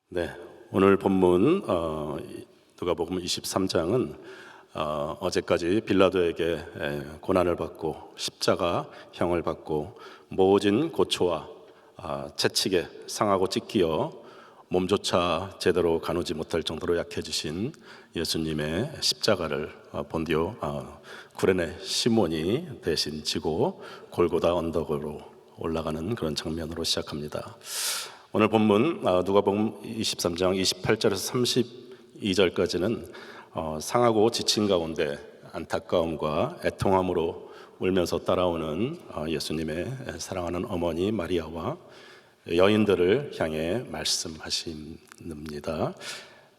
네, 오늘 본문 누가복음 23장은 어제까지 빌라도에게 고난을 받고 십자가형을 받고 모진 고초와 채찍에 상하고 찢기어 몸조차 제대로 가누지 못할 정도로 약해지신 예수님의 십자가를 본디오 구레네 시몬이 대신 지고 골고다 언덕으로 올라가는 그런 장면으로 시작합니다. 오늘 본문 누가복음 23장 28절에서 32절까지는 상하고 지친 가운데 안타까움과 애통함으로 울면서 따라오는 예수님의 사랑하는 어머니 마리아와 여인들을 향해 말씀하십니다.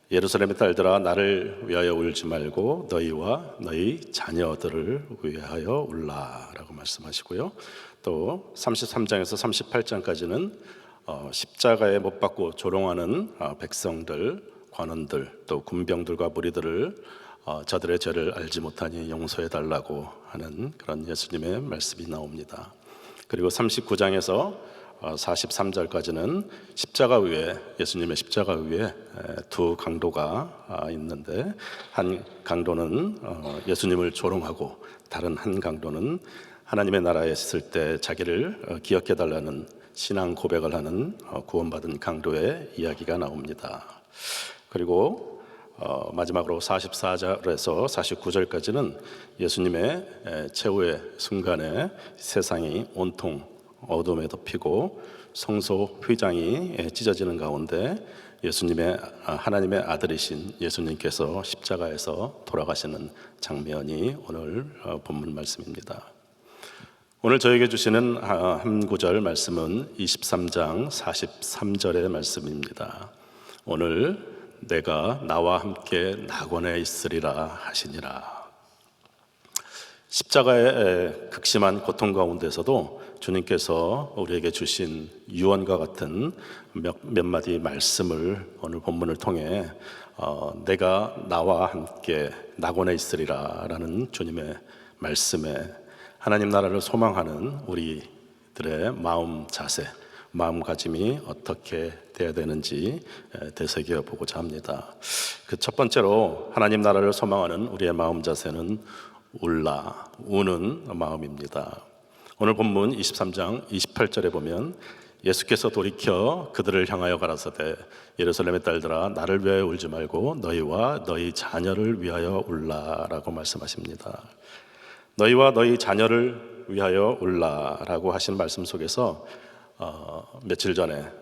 예루살렘의 딸들아, 나를 위하여 울지 말고 너희와 너희 자녀들을 위하여 울라라고 말씀하시고요. 또 33장에서 38장까지는 십자가에 못 박고 조롱하는 백성들, 관원들, 또 군병들과 무리들을 저들의 죄를 알지 못하니 용서해 달라고 하는 그런 예수님의 말씀이 나옵니다. 그리고 39장에서 43절까지는 십자가 위에, 예수님의 십자가 위에 두 강도가 있는데, 한 강도는 예수님을 조롱하고 다른 한 강도는 하나님의 나라에 있을 때 자기를 기억해 달라는 신앙 고백을 하는 구원받은 강도의 이야기가 나옵니다. 그리고 마지막으로 44절에서 49절까지는 예수님의 최후의 순간에 세상이 온통 어둠에 덮이고 성소 휘장이 찢어지는 가운데 하나님의 아들이신 예수님께서 십자가에서 돌아가시는 장면이 오늘 본문 말씀입니다. 오늘 저에게 주시는 한 구절 말씀은 23장 43절의 말씀입니다. 오늘 내가 나와 함께 낙원에 있으리라 하시니라. 십자가의 극심한 고통 가운데서도 주님께서 우리에게 주신 유언과 같은 몇 마디 말씀을 오늘 본문을 통해 내가 나와 함께 낙원에 있으리라 라는 주님의 말씀에 하나님 나라를 소망하는 우리들의 마음 자세, 마음가짐이 어떻게 돼야 되는지 되새겨 보고자 합니다. 그 첫 번째로 하나님 나라를 소망하는 우리의 마음 자세는 우는 마음입니다. 오늘 본문 23장 28절에 보면 예수께서 돌이켜 그들을 향하여 가라사대 예루살렘의 딸들아, 나를 위하여 울지 말고 너희와 너희 자녀를 위하여 울라라고 말씀하십니다. 너희와 너희 자녀를 위하여 울라라고 하신 말씀 속에서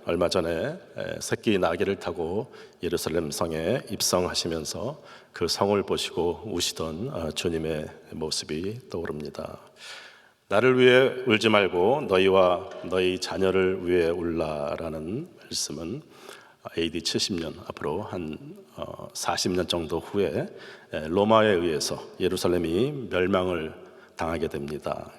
얼마 전에 새끼 나귀를 타고 예루살렘 성에 입성하시면서 그 성을 보시고 우시던 주님의 모습이 떠오릅니다. 나를 위해 울지 말고 너희와 너희 자녀를 위해 울라라는 말씀은 AD 70년, 앞으로 한 40년 정도 후에 로마에 의해서 예루살렘이 멸망을 당하게 됩니다.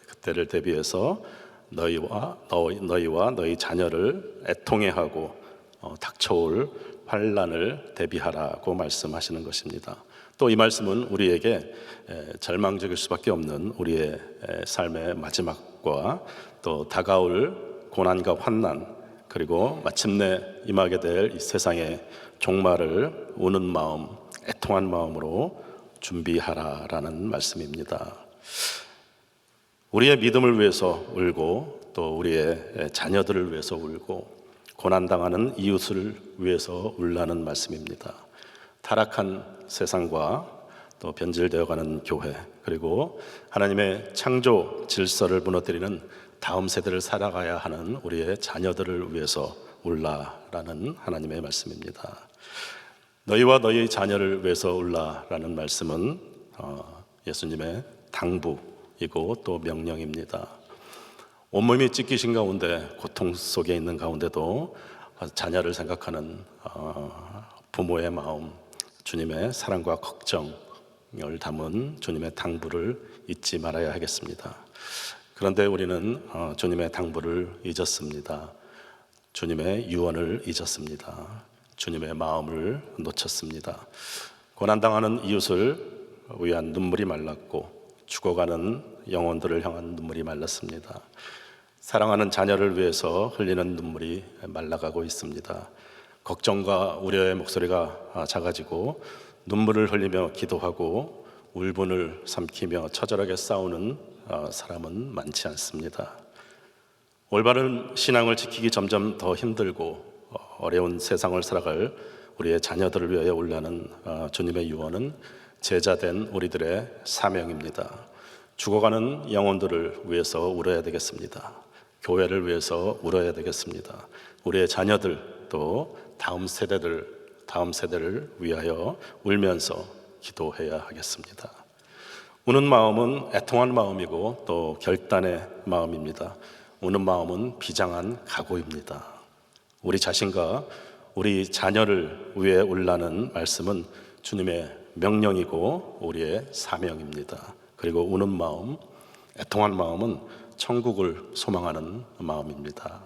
그때를 대비해서 너희와 너희 자녀를 애통해 하고 닥쳐올 환난을 대비하라고 말씀하시는 것입니다. 또 이 말씀은 우리에게 절망적일 수밖에 없는 우리의 삶의 마지막과 또 다가올 고난과 환난, 그리고 마침내 임하게 될 이 세상의 종말을 우는 마음, 애통한 마음으로 준비하라라는 말씀입니다. 우리의 믿음을 위해서 울고 또 우리의 자녀들을 위해서 울고 고난당하는 이웃을 위해서 울라는 말씀입니다. 타락한 세상과 또 변질되어가는 교회, 그리고 하나님의 창조 질서를 무너뜨리는 다음 세대를 살아가야 하는 우리의 자녀들을 위해서 울라라는 하나님의 말씀입니다. 너희와 너희 자녀를 위해서 울라라는 말씀은 예수님의 당부이고 또 명령입니다. 온몸이 찢기신 가운데 고통 속에 있는 가운데도 자녀를 생각하는 부모의 마음, 주님의 사랑과 걱정을 담은 주님의 당부를 잊지 말아야 하겠습니다. 그런데 우리는 주님의 당부를 잊었습니다. 주님의 유언을 잊었습니다. 주님의 마음을 놓쳤습니다. 고난당하는 이웃을 위한 눈물이 말랐고 죽어가는 영혼들을 향한 눈물이 말랐습니다. 사랑하는 자녀를 위해서 흘리는 눈물이 말라가고 있습니다. 걱정과 우려의 목소리가 작아지고 눈물을 흘리며 기도하고 울분을 삼키며 처절하게 싸우는 사람은 많지 않습니다. 올바른 신앙을 지키기 점점 더 힘들고 어려운 세상을 살아갈 우리의 자녀들을 위하여 울라는 주님의 유언은 제자된 우리들의 사명입니다. 죽어가는 영혼들을 위해서 울어야 되겠습니다. 교회를 위해서 울어야 되겠습니다. 우리의 자녀들 또 다음 세대를 위하여 울면서 기도해야 하겠습니다. 우는 마음은 애통한 마음이고 또 결단의 마음입니다. 우는 마음은 비장한 각오입니다. 우리 자신과 우리 자녀를 위해 울라는 말씀은 주님의 명령이고 우리의 사명입니다. 그리고 우는 마음, 애통한 마음은 천국을 소망하는 마음입니다.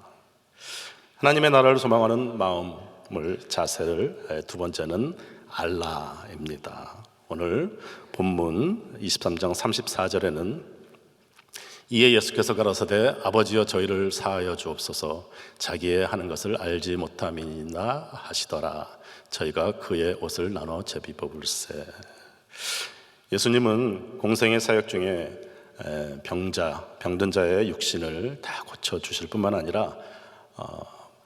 하나님의 나라를 소망하는 마음을 자세를 두 번째는 알라입니다. 오늘 본문 23장 34절에는 이에 예수께서 가라사대 아버지여 저희를 사하여 주옵소서 자기의 하는 것을 알지 못함이나 하시더라. 저희가 그의 옷을 나눠 제비뽑을세. 예수님은 공생의 사역 중에 병든 자의 육신을 다 고쳐주실 뿐만 아니라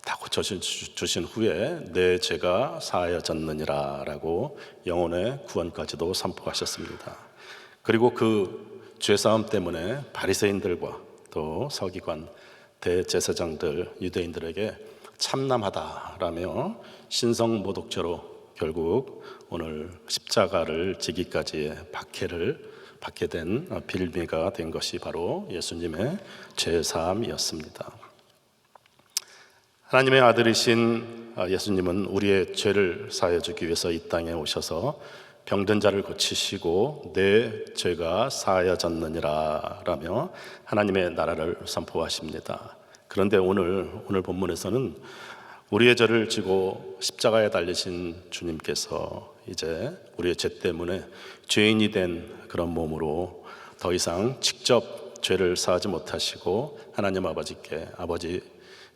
다 고쳐주신 후에 내 죄가 사하여졌느니라 라고 영혼의 구원까지도 선포하셨습니다. 그리고 그 죄사함 때문에 바리새인들과 또 서기관, 대제사장들, 유대인들에게 참남하다라며 신성모독죄로 결국 오늘 십자가를 지기까지의 박해를 받게 된 빌미가 된 것이 바로 예수님의 죄사함이었습니다. 하나님의 아들이신 예수님은 우리의 죄를 사하여 주기 위해서 이 땅에 오셔서 병든 자를 고치시고 내 죄가 사하여졌느니라 라며 하나님의 나라를 선포하십니다. 그런데 오늘 본문에서는 우리의 죄를 지고 십자가에 달리신 주님께서 이제 우리의 죄 때문에 죄인이 된 그런 몸으로 더 이상 직접 죄를 사하지 못하시고 하나님 아버지께 아버지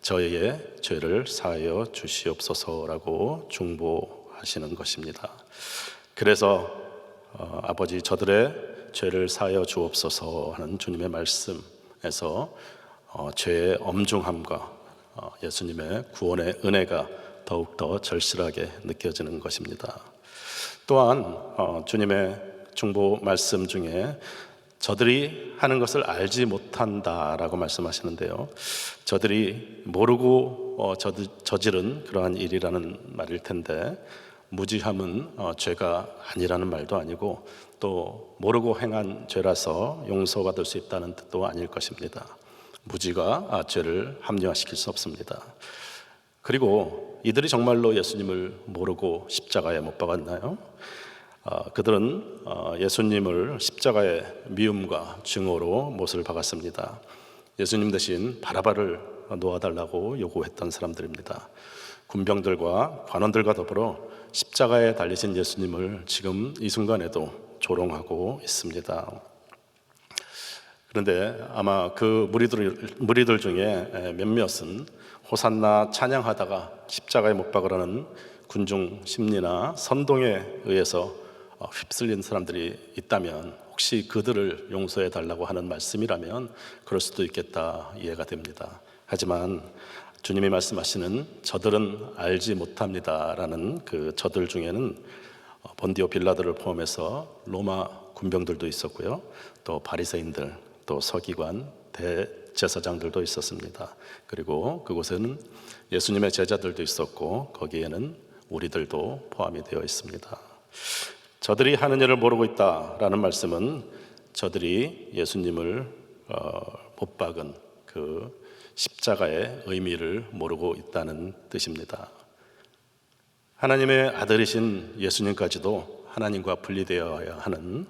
저의 죄를 사하여 주시옵소서라고 중보하시는 것입니다. 그래서 아버지 저들의 죄를 사하여 주옵소서 하는 주님의 말씀에서 죄의 엄중함과 예수님의 구원의 은혜가 더욱더 절실하게 느껴지는 것입니다. 또한 주님의 중보 말씀 중에 저들이 하는 것을 알지 못한다라고 말씀하시는데요. 저들이 모르고 저지른 그러한 일이라는 말일 텐데 무지함은 죄가 아니라는 말도 아니고 또 모르고 행한 죄라서 용서받을 수 있다는 뜻도 아닐 것입니다. 무지가 죄를 합리화시킬 수 없습니다. 그리고 이들이 정말로 예수님을 모르고 십자가에 못 박았나요? 그들은 예수님을 십자가의 미움과 증오로 못을 박았습니다. 예수님 대신 바라바를 놓아달라고 요구했던 사람들입니다. 군병들과 관원들과 더불어 십자가에 달리신 예수님을 지금 이 순간에도 조롱하고 있습니다. 그런데 아마 그 무리들 중에 몇몇은 호산나 찬양하다가 십자가에 못 박으라는 군중 심리나 선동에 의해서 휩쓸린 사람들이 있다면 혹시 그들을 용서해 달라고 하는 말씀이라면 그럴 수도 있겠다 이해가 됩니다. 하지만 주님이 말씀하시는 저들은 알지 못합니다라는 그 저들 중에는 본디오 빌라도를 포함해서 로마 군병들도 있었고요. 또 바리새인들, 또 서기관, 대제사장들도 있었습니다. 그리고 그곳에는 예수님의 제자들도 있었고 거기에는 우리들도 포함이 되어 있습니다. 저들이 하는 일을 모르고 있다라는 말씀은 저들이 예수님을 못 박은 그 십자가의 의미를 모르고 있다는 뜻입니다. 하나님의 아들이신 예수님까지도 하나님과 분리되어야 하는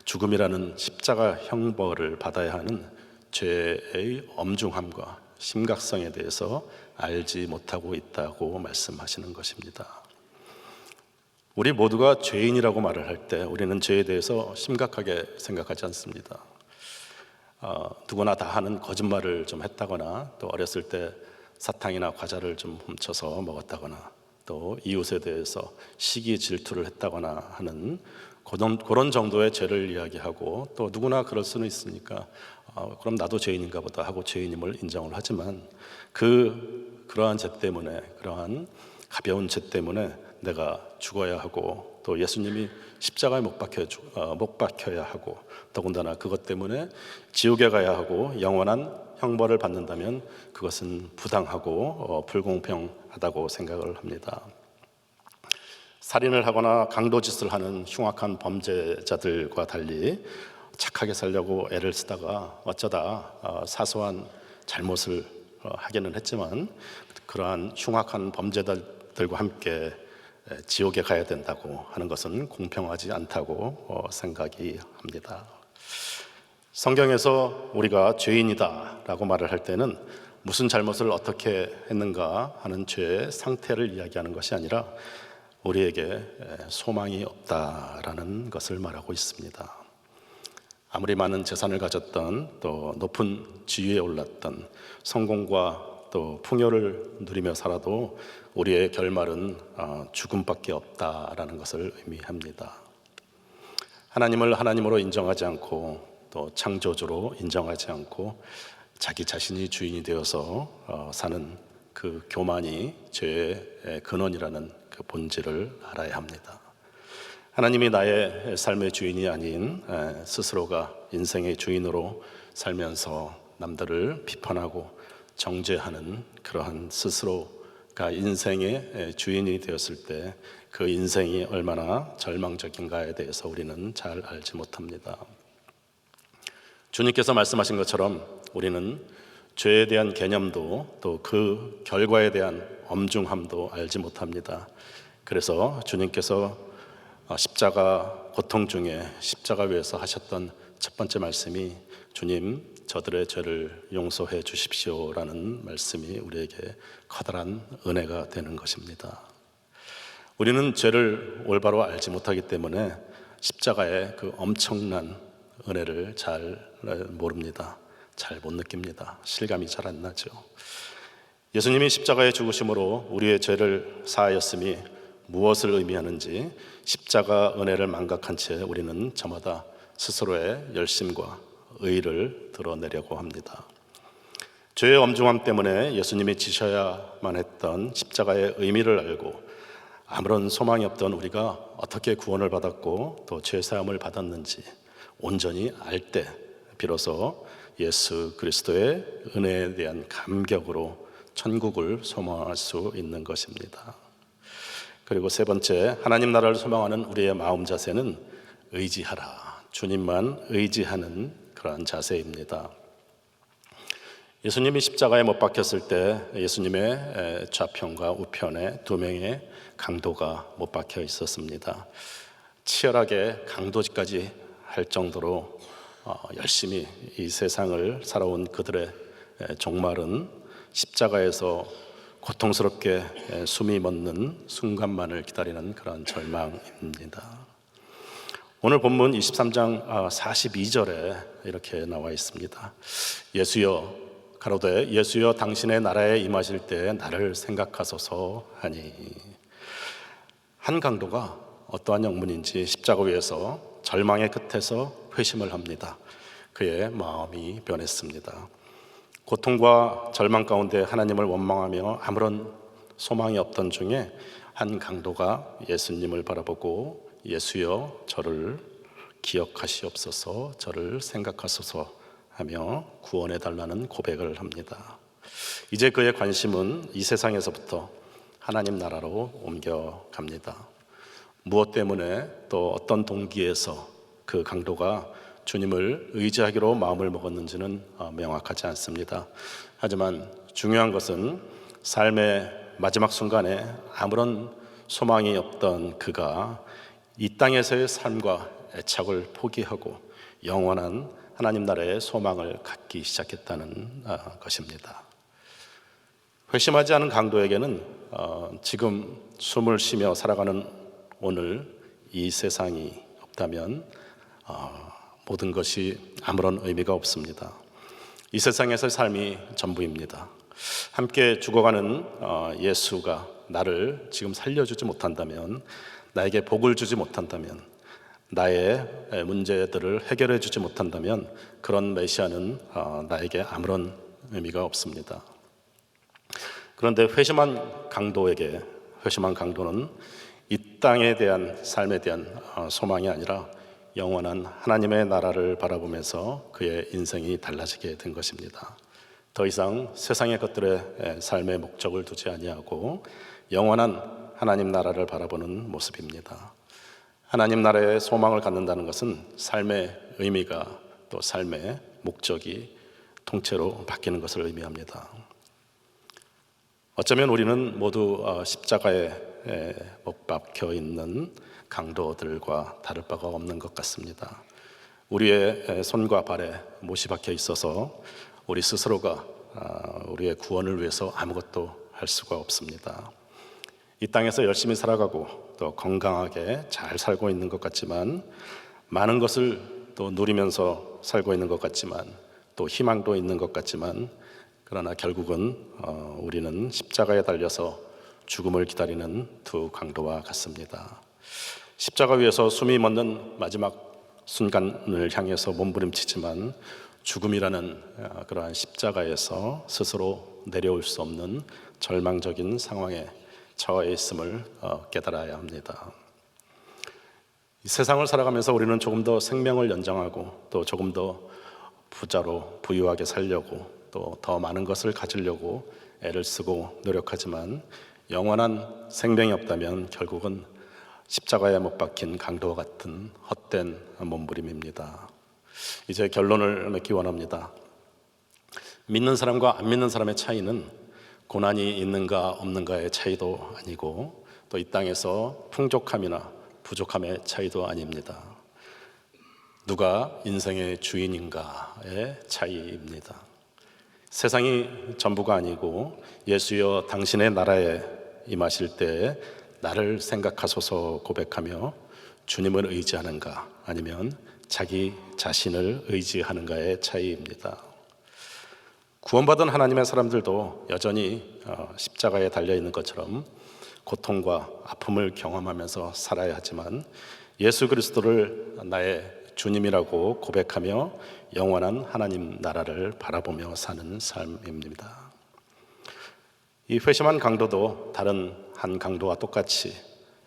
죽음이라는 십자가 형벌을 받아야 하는 죄의 엄중함과 심각성에 대해서 알지 못하고 있다고 말씀하시는 것입니다. 우리 모두가 죄인이라고 말을 할 때 우리는 죄에 대해서 심각하게 생각하지 않습니다. 누구나 다 하는 거짓말을 좀 했다거나 또 어렸을 때 사탕이나 과자를 좀 훔쳐서 먹었다거나 또 이웃에 대해서 시기 질투를 했다거나 하는 그런 정도의 죄를 이야기하고, 또 누구나 그럴 수는 있으니까 그럼 나도 죄인인가 보다 하고 죄인임을 인정을 하지만, 그러한 죄 때문에, 그러한 가벼운 죄 때문에 내가 죽어야 하고, 또 예수님이 십자가에 못 박혀야 하고, 더군다나 그것 때문에 지옥에 가야 하고 영원한 형벌을 받는다면 그것은 부당하고 불공평하다고 생각을 합니다. 살인을 하거나 강도짓을 하는 흉악한 범죄자들과 달리 착하게 살려고 애를 쓰다가 어쩌다 사소한 잘못을 하기는 했지만, 그러한 흉악한 범죄자들과 함께 지옥에 가야 된다고 하는 것은 공평하지 않다고 생각이 합니다. 성경에서 우리가 죄인이다 라고 말을 할 때는 무슨 잘못을 어떻게 했는가 하는 죄의 상태를 이야기하는 것이 아니라 우리에게 소망이 없다라는 것을 말하고 있습니다. 아무리 많은 재산을 가졌던, 또 높은 지위에 올랐던, 성공과 또 풍요를 누리며 살아도 우리의 결말은 죽음밖에 없다라는 것을 의미합니다. 하나님을 하나님으로 인정하지 않고, 또 창조주로 인정하지 않고 자기 자신이 주인이 되어서 사는 그 교만이 죄의 근원이라는 그 본질을 알아야 합니다. 하나님이 나의 삶의 주인이 아닌 스스로가 인생의 주인으로 살면서 남들을 비판하고 정죄하는 그러한 스스로가 인생의 주인이 되었을 때 그 인생이 얼마나 절망적인가에 대해서 우리는 잘 알지 못합니다. 주님께서 말씀하신 것처럼 우리는 죄에 대한 개념도, 또 그 결과에 대한 엄중함도 알지 못합니다. 그래서 주님께서 십자가 고통 중에 십자가 위에서 하셨던 첫 번째 말씀이 주님, 저들의 죄를 용서해 주십시오라는 말씀이 우리에게 커다란 은혜가 되는 것입니다. 우리는 죄를 올바로 알지 못하기 때문에 십자가의 그 엄청난 은혜를 잘 모릅니다. 잘 못 느낍니다. 실감이 잘 안 나죠. 예수님이 십자가의 죽으심으로 우리의 죄를 사하였음이 무엇을 의미하는지 십자가 은혜를 망각한 채 우리는 저마다 스스로의 열심과 의를 드러내려고 합니다. 죄의 엄중함 때문에 예수님이 지셔야만 했던 십자가의 의미를 알고 아무런 소망이 없던 우리가 어떻게 구원을 받았고 또 죄사함을 받았는지 온전히 알 때 비로소 예수 그리스도의 은혜에 대한 감격으로 천국을 소망할 수 있는 것입니다. 그리고 세 번째, 하나님 나라를 소망하는 우리의 마음 자세는 의지하라, 주님만 의지하는 그러한 자세입니다. 예수님이 십자가에 못 박혔을 때 예수님의 좌편과 우편에 두 명의 강도가 못 박혀 있었습니다. 치열하게 강도까지 할 정도로 열심히 이 세상을 살아온 그들의 종말은 십자가에서 고통스럽게 숨이 멎는 순간만을 기다리는 그런 절망입니다. 오늘 본문 23장 42절에 이렇게 나와 있습니다. 예수여 가로되 예수여 당신의 나라에 임하실 때 나를 생각하소서 하니. 한 강도가 어떠한 영문인지 십자가 위에서 절망의 끝에서 회심을 합니다. 그의 마음이 변했습니다. 고통과 절망 가운데 하나님을 원망하며 아무런 소망이 없던 중에 한 강도가 예수님을 바라보고 예수여 저를 기억하시옵소서, 저를 생각하소서 하며 구원해 달라는 고백을 합니다. 이제 그의 관심은 이 세상에서부터 하나님 나라로 옮겨갑니다. 무엇 때문에 또 어떤 동기에서 그 강도가 주님을 의지하기로 마음을 먹었는지는 명확하지 않습니다. 하지만 중요한 것은 삶의 마지막 순간에 아무런 소망이 없던 그가 이 땅에서의 삶과 애착을 포기하고 영원한 하나님 나라의 소망을 갖기 시작했다는 것입니다. 회심하지 않은 강도에게는 지금 숨을 쉬며 살아가는 오늘 이 세상이 없다면 모든 것이 아무런 의미가 없습니다. 이 세상에서의 삶이 전부입니다. 함께 죽어가는 예수가 나를 지금 살려주지 못한다면, 나에게 복을 주지 못한다면, 나의 문제들을 해결해 주지 못한다면 그런 메시아는 나에게 아무런 의미가 없습니다. 그런데 회심한 강도는 이 땅에 대한 삶에 대한 소망이 아니라 영원한 하나님의 나라를 바라보면서 그의 인생이 달라지게 된 것입니다. 더 이상 세상의 것들의 삶의 목적을 두지 아니하고 영원한 하나님 나라를 바라보는 모습입니다. 하나님 나라의 소망을 갖는다는 것은 삶의 의미가, 또 삶의 목적이 통째로 바뀌는 것을 의미합니다. 어쩌면 우리는 모두 십자가에 못 박혀 있는 강도들과 다를 바가 없는 것 같습니다. 우리의 손과 발에 못이 박혀 있어서 우리 스스로가 우리의 구원을 위해서 아무것도 할 수가 없습니다. 이 땅에서 열심히 살아가고 또 건강하게 잘 살고 있는 것 같지만, 많은 것을 또 누리면서 살고 있는 것 같지만, 또 희망도 있는 것 같지만, 그러나 결국은 우리는 십자가에 달려서 죽음을 기다리는 두 강도와 같습니다. 십자가 위에서 숨이 멎는 마지막 순간을 향해서 몸부림치지만, 죽음이라는 그러한 십자가에서 스스로 내려올 수 없는 절망적인 상황에 처해 있음을 깨달아야 합니다. 이 세상을 살아가면서 우리는 조금 더 생명을 연장하고, 또 조금 더 부자로 부유하게 살려고, 또 더 많은 것을 가지려고 애를 쓰고 노력하지만, 영원한 생명이 없다면 결국은 십자가에 못 박힌 강도와 같은 헛된 몸부림입니다. 이제 결론을 맺기 원합니다. 믿는 사람과 안 믿는 사람의 차이는 고난이 있는가 없는가의 차이도 아니고, 또 이 땅에서 풍족함이나 부족함의 차이도 아닙니다. 누가 인생의 주인인가의 차이입니다. 세상이 전부가 아니고, 예수여 당신의 나라에 임하실 때 나를 생각하소서 고백하며 주님을 의지하는가, 아니면 자기 자신을 의지하는가의 차이입니다. 구원받은 하나님의 사람들도 여전히 십자가에 달려있는 것처럼 고통과 아픔을 경험하면서 살아야 하지만, 예수 그리스도를 나의 주님이라고 고백하며 영원한 하나님 나라를 바라보며 사는 삶입니다. 이 회심한 강도도 다른 한 강도와 똑같이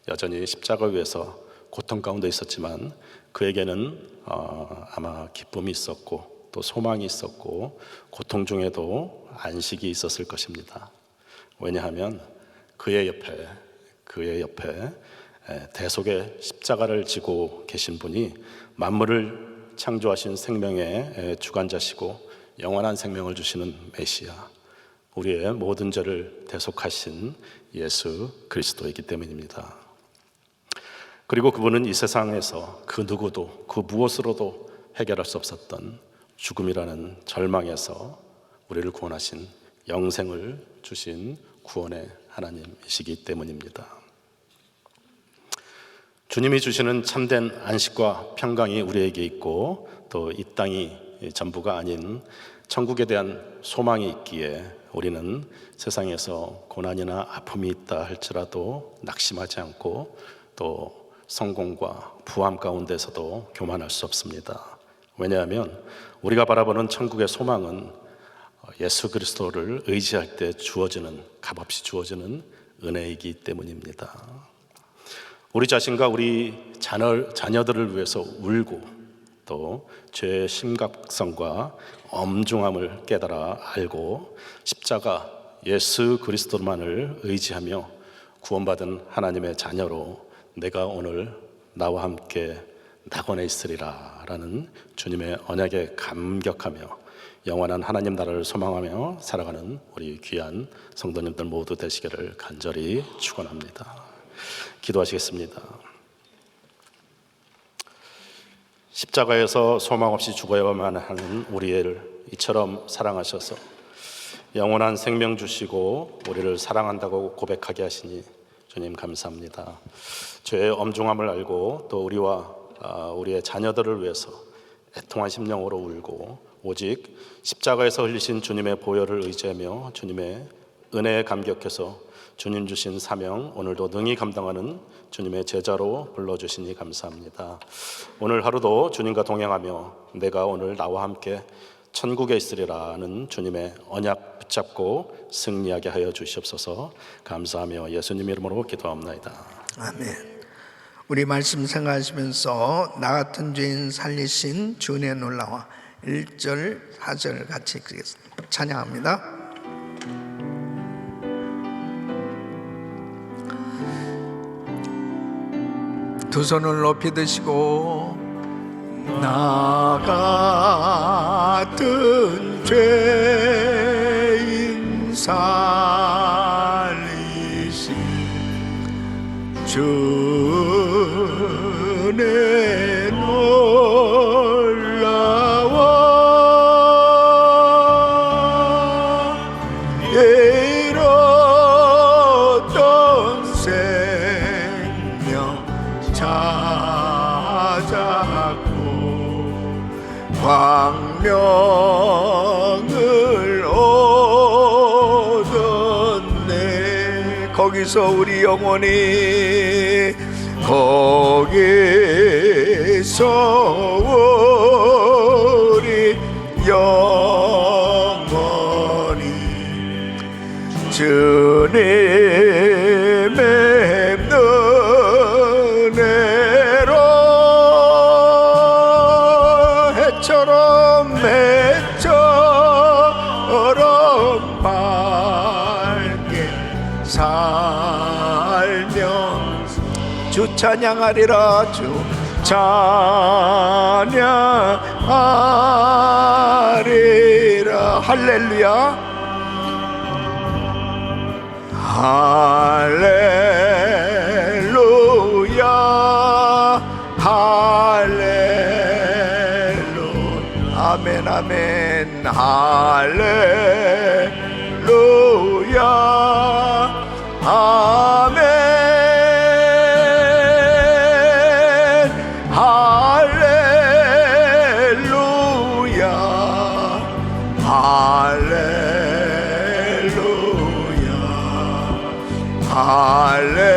여전히 십자가 위에서 고통 가운데 있었지만, 그에게는 아마 기쁨이 있었고 또 소망이 있었고, 고통 중에도 안식이 있었을 것입니다. 왜냐하면 그의 옆에 대속의 십자가를 지고 계신 분이 만물을 창조하신 생명의 주관자시고 영원한 생명을 주시는 메시아, 우리의 모든 죄를 대속하신 예수 그리스도이기 때문입니다. 그리고 그분은 이 세상에서 그 누구도 그 무엇으로도 해결할 수 없었던 죽음이라는 절망에서 우리를 구원하신, 영생을 주신 구원의 하나님이시기 때문입니다. 주님이 주시는 참된 안식과 평강이 우리에게 있고, 또 이 땅이 전부가 아닌 천국에 대한 소망이 있기에 우리는 세상에서 고난이나 아픔이 있다 할지라도 낙심하지 않고, 또 성공과 부함 가운데서도 교만할 수 없습니다. 왜냐하면 우리가 바라보는 천국의 소망은 예수 그리스도를 의지할 때 주어지는, 값없이 주어지는 은혜이기 때문입니다. 우리 자신과 우리 자녀들을 위해서 울고, 또 죄의 심각성과 엄중함을 깨달아 알고 십자가 예수 그리스도만을 의지하며 구원받은 하나님의 자녀로 내가 오늘 나와 함께 낙원에 있으리라 라는 주님의 언약에 감격하며 영원한 하나님 나라를 소망하며 살아가는 우리 귀한 성도님들 모두 되시기를 간절히 축원합니다. 기도하시겠습니다. 십자가에서 소망 없이 죽어야만 하는 우리를 이처럼 사랑하셔서 영원한 생명 주시고 우리를 사랑한다고 고백하게 하시니 주님 감사합니다. 죄의 엄중함을 알고, 또 우리의 자녀들을 위해서 애통한 심령으로 울고, 오직 십자가에서 흘리신 주님의 보혈을 의지하며 주님의 은혜에 감격해서 주님 주신 사명 오늘도 능히 감당하는 주님의 제자로 불러주시니 감사합니다. 오늘 하루도 주님과 동행하며 내가 오늘 나와 함께 천국에 있으리라는 주님의 언약 붙잡고 승리하게 하여 주시옵소서. 감사하며 예수님 이름으로 기도합나이다. 아멘. 우리 말씀 생각하시면서 나 같은 죄인 살리신 주의 놀라와 1절 4절 같이 찬양합니다. 두 손을 높이 드시고 나 같은 죄인 살리신 주의 놀라와 잃었던 생명 찾았고 광명을 얻었네. 거기서 우리 영혼이 거기서 우리 영혼이 주님의 은혜로 해처럼 밝게 살면서 주 찬양하리라. 주 찬양하리라. 할렐루야. 할렐루야. 할렐루야. 아멘 아멘. 할렐루야. 아멘. 할렐루야. 할렐루야. 할렐루야.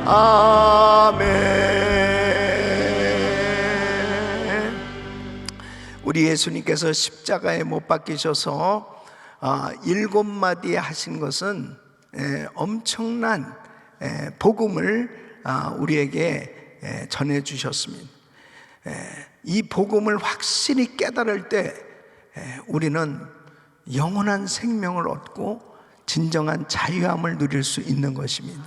아멘. 우리 예수님께서 십자가에 못 박히셔서 7마디 하신 것은 엄청난 복음을 우리에게 전해주셨습니다. 이 복음을 확실히 깨달을 때 우리는 영원한 생명을 얻고 진정한 자유함을 누릴 수 있는 것입니다.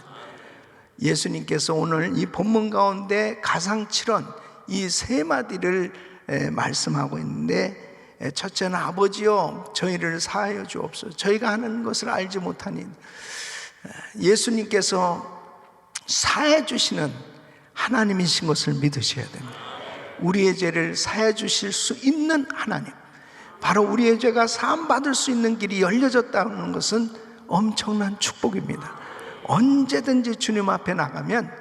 예수님께서 오늘 이 본문 가운데 가상칠언 이 3마디를 말씀하고 있는데, 첫째는 아버지여 저희를 사하여 주옵소서. 저희가 하는 것을 알지 못하니. 예수님께서 사해 주시는 하나님이신 것을 믿으셔야 됩니다. 우리의 죄를 사해 주실 수 있는 하나님, 바로 우리의 죄가 사함받을 수 있는 길이 열려졌다는 것은 엄청난 축복입니다. 언제든지 주님 앞에 나가면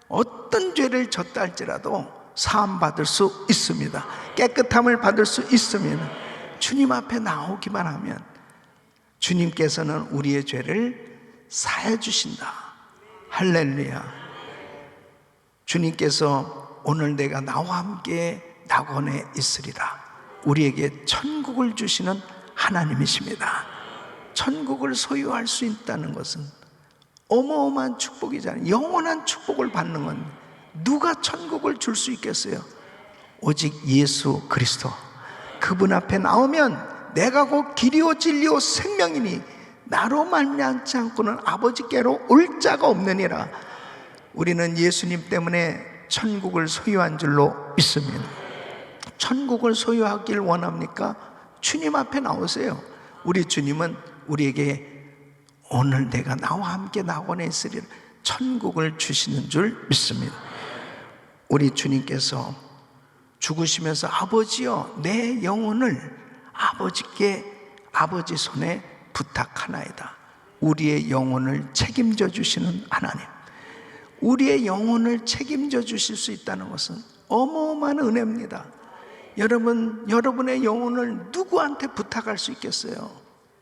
어떤 죄를 졌다 할지라도 사함받을 수 있습니다. 깨끗함을 받을 수 있습니다. 주님 앞에 나오기만 하면 주님께서는 우리의 죄를 사해 주신다. 할렐루야. 주님께서 오늘 내가 나와 함께 낙원에 있으리라. 우리에게 천국을 주시는 하나님이십니다. 천국을 소유할 수 있다는 것은 어마어마한 축복이잖아요. 영원한 축복을 받는 건 누가 천국을 줄 수 있겠어요? 오직 예수 그리스도. 그분 앞에 나오면 내가 곧 길이요 진리요 생명이니 나로 말미암지 않고는 아버지께로 올 자가 없느니라. 우리는 예수님 때문에 천국을 소유한 줄로 믿습니다. 천국을 소유하길 원합니까? 주님 앞에 나오세요. 우리 주님은 우리에게 오늘 내가 나와 함께 낙원에 있으리라 천국을 주시는 줄 믿습니다. 우리 주님께서 죽으시면서 아버지여 내 영혼을 아버지께 아버지 손에 부탁하나이다. 우리의 영혼을 책임져 주시는 하나님, 우리의 영혼을 책임져 주실 수 있다는 것은 어마어마한 은혜입니다. 여러분, 여러분의 영혼을 누구한테 부탁할 수 있겠어요?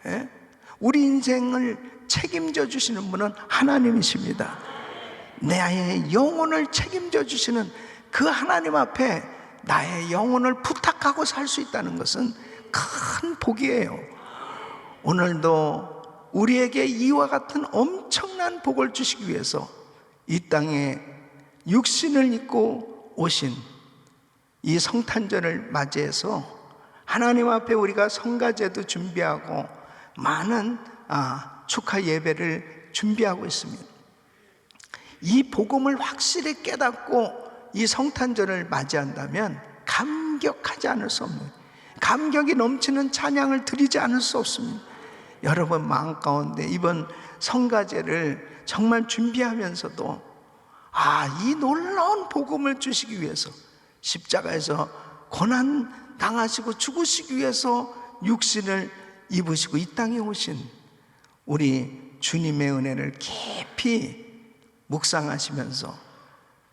예? 우리 인생을 책임져 주시는 분은 하나님이십니다. 나의 영혼을 책임져 주시는 그 하나님 앞에 나의 영혼을 부탁하고 살 수 있다는 것은 큰 복이에요. 오늘도 우리에게 이와 같은 엄청난 복을 주시기 위해서 이 땅에 육신을 입고 오신 이 성탄절을 맞이해서 하나님 앞에 우리가 성가제도 준비하고 많은 축하 예배를 준비하고 있습니다. 이 복음을 확실히 깨닫고 이 성탄절을 맞이한다면 감격하지 않을 수 없는, 감격이 넘치는 찬양을 드리지 않을 수 없습니다. 여러분 마음 가운데 이번 성가제를 정말 준비하면서도 이 놀라운 복음을 주시기 위해서 십자가에서 고난 당하시고 죽으시기 위해서 육신을 입으시고 이 땅에 오신 우리 주님의 은혜를 깊이 묵상하시면서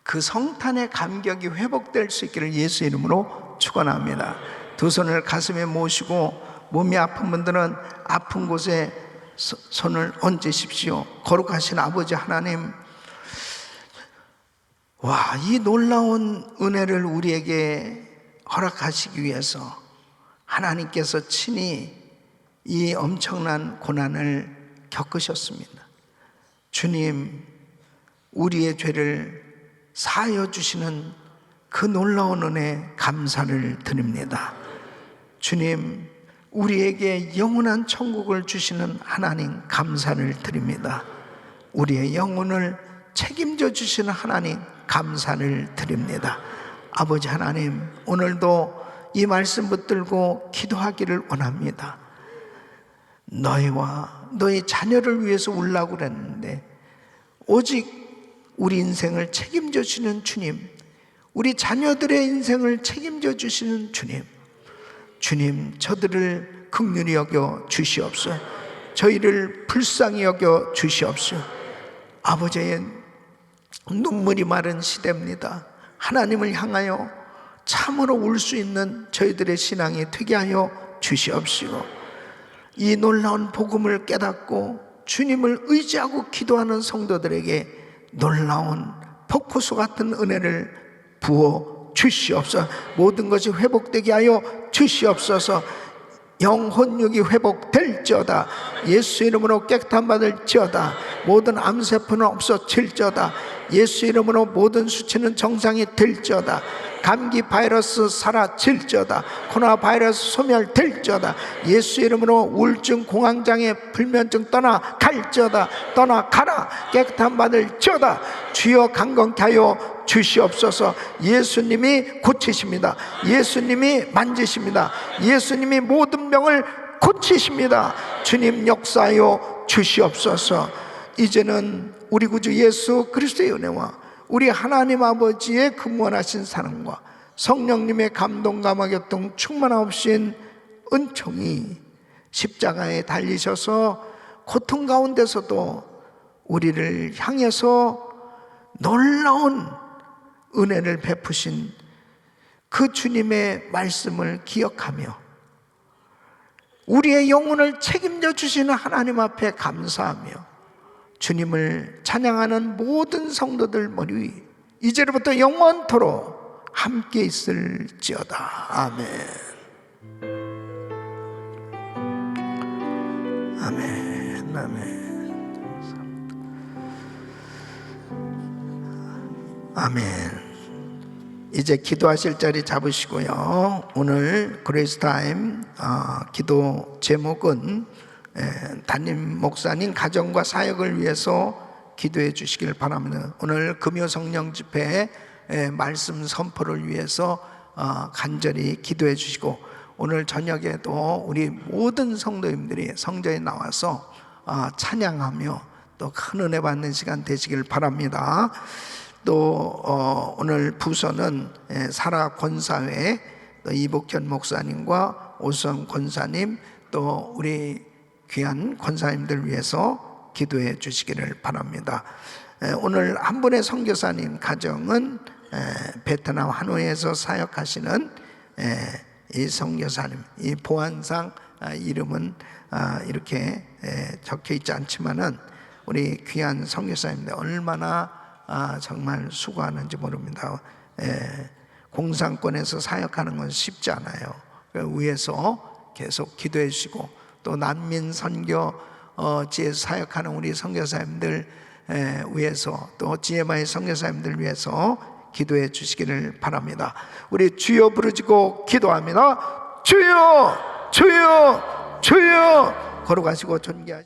그 성탄의 감격이 회복될 수 있기를 예수 이름으로 축원합니다. 두 손을 가슴에 모시고 몸이 아픈 분들은 아픈 곳에 손을 얹으십시오. 거룩하신 아버지 하나님, 이 놀라운 은혜를 우리에게 허락하시기 위해서 하나님께서 친히 이 엄청난 고난을 겪으셨습니다. 주님, 우리의 죄를 사하여 주시는 그 놀라운 은혜 감사를 드립니다. 주님, 우리에게 영원한 천국을 주시는 하나님 감사를 드립니다. 우리의 영혼을 책임져 주시는 하나님 감사를 드립니다. 아버지 하나님, 오늘도 이 말씀 붙들고 기도하기를 원합니다. 너희와 너희 자녀를 위해서 울라고 그랬는데 오직 우리 인생을 책임져 주시는 주님, 우리 자녀들의 인생을 책임져 주시는 주님, 주님, 저들을 긍휼히 여겨 주시옵소서. 저희를 불쌍히 여겨 주시옵소서. 아버지의 눈물이 마른 시대입니다. 하나님을 향하여 참으로 울 수 있는 저희들의 신앙이 되게 하여 주시옵시고, 이 놀라운 복음을 깨닫고 주님을 의지하고 기도하는 성도들에게 놀라운 폭포수 같은 은혜를 부어 주시옵소서. 모든 것이 회복되게 하여 주시옵소서. 영혼육이 회복될지어다. 예수 이름으로 깨끗함 받을지어다. 모든 암세포는 없어질지어다. 예수 이름으로 모든 수치는 정상이 될지어다. 감기 바이러스 사라질지어다. 코로나 바이러스 소멸될지어다. 예수 이름으로 우울증, 공황장애, 불면증 떠나갈지어다. 떠나가라. 깨끗함 받을지어다. 주여 강건케 하여 주시옵소서. 예수님이 고치십니다. 예수님이 만지십니다. 예수님이 모든 병을 고치십니다. 주님 역사하여 주시옵소서. 이제는 우리 구주 예수 그리스도의 은혜와 우리 하나님 아버지의 근원하신 사랑과 성령님의 감동과 교통 충만하신 은총이 십자가에 달리셔서 고통 가운데서도 우리를 향해서 놀라운 은혜를 베푸신 그 주님의 말씀을 기억하며 우리의 영혼을 책임져 주시는 하나님 앞에 감사하며 주님을 찬양하는 모든 성도들 머리 위 이제로부터 영원토록 함께 있을지어다. 아멘. 아멘. 아멘. 아멘. 이제 기도하실 자리 잡으시고요. 오늘 그레이스타임 기도 제목은 담임 목사님 가정과 사역을 위해서 기도해 주시길 바랍니다. 오늘 금요 성령 집회 말씀 선포를 위해서 간절히 기도해 주시고, 오늘 저녁에도 우리 모든 성도님들이 성전에 나와서 찬양하며 또 큰 은혜 받는 시간 되시길 바랍니다. 또 오늘 부서는 사라 권사회, 또 이복현 목사님과 오수영 권사님, 또 우리 귀한 권사님들 위해서 기도해 주시기를 바랍니다. 오늘 한 분의 선교사님 가정은 베트남 하노이에서 사역하시는 이 선교사님, 이 보안상 이름은 이렇게 적혀 있지 않지만은 우리 귀한 선교사님들 얼마나 정말 수고하는지 모릅니다. 공산권에서 사역하는 건 쉽지 않아요. 위에서 계속 기도해 주시고, 또 난민 선교지에 사역하는 우리 선교사님들 위해서, 또 GMI 선교사님들 위해서 기도해 주시기를 바랍니다. 우리 주여 부르짖고 기도합니다. 주여, 주여, 주여. 걸어가시고 존귀하시